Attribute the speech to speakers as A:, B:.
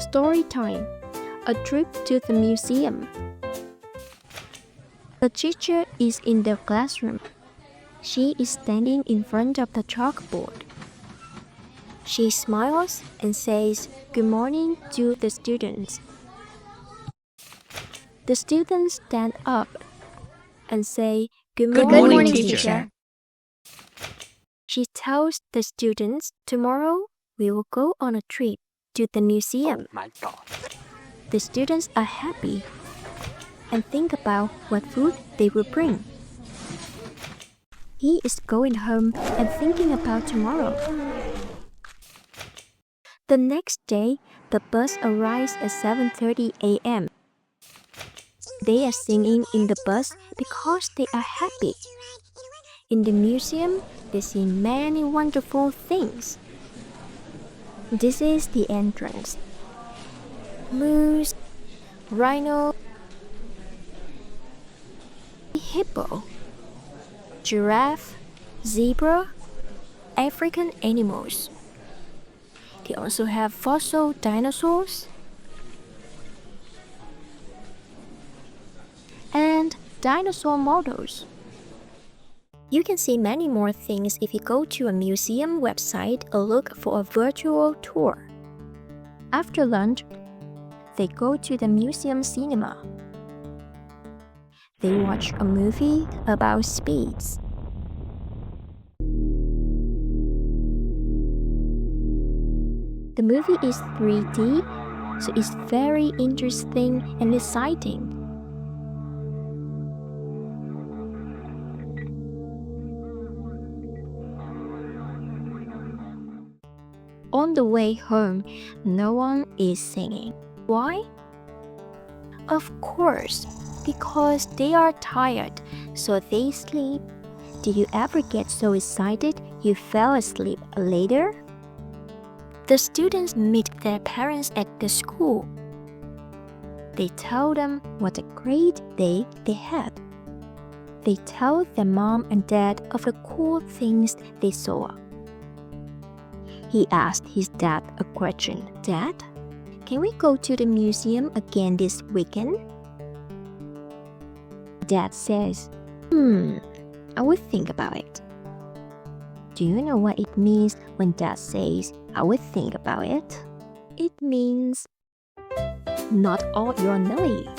A: Story time. A trip to the museum. The teacher is in the classroom. She is standing in front of the chalkboard. She smiles and says good morning to the students. The students stand up and say good morning, teacher. She tells the students tomorrow we will go on a trip to the museum.
B: Oh my God.
A: The students are happy and think about what food they will bring. He is going home and thinking about tomorrow. The next day, the bus arrives at 7:30 a.m. They are singing in the bus because they are happy. In the museum, they see many wonderful things. This is the entrance. Moose, rhino, hippo, giraffe, zebra, African animals. They also have fossil dinosaurs and dinosaur models. You can see many more things if you go to a museum website or look for a virtual tour. After lunch, they go to the museum cinema. They watch a movie about speeds. The movie is 3D, so it's very interesting and exciting. On the way home, no one is singing. Why? Of course, because they are tired, so they sleep. Did you ever get so excited you fell asleep later? The students meet their parents at the school. They tell them what a great day they had. They tell their mom and dad of the cool things they saw. He asked his dad a question. Dad, can we go to the museum again this weekend? Dad says, I will think about it. Do you know what it means when Dad says, I will think about it? It means not all your naive.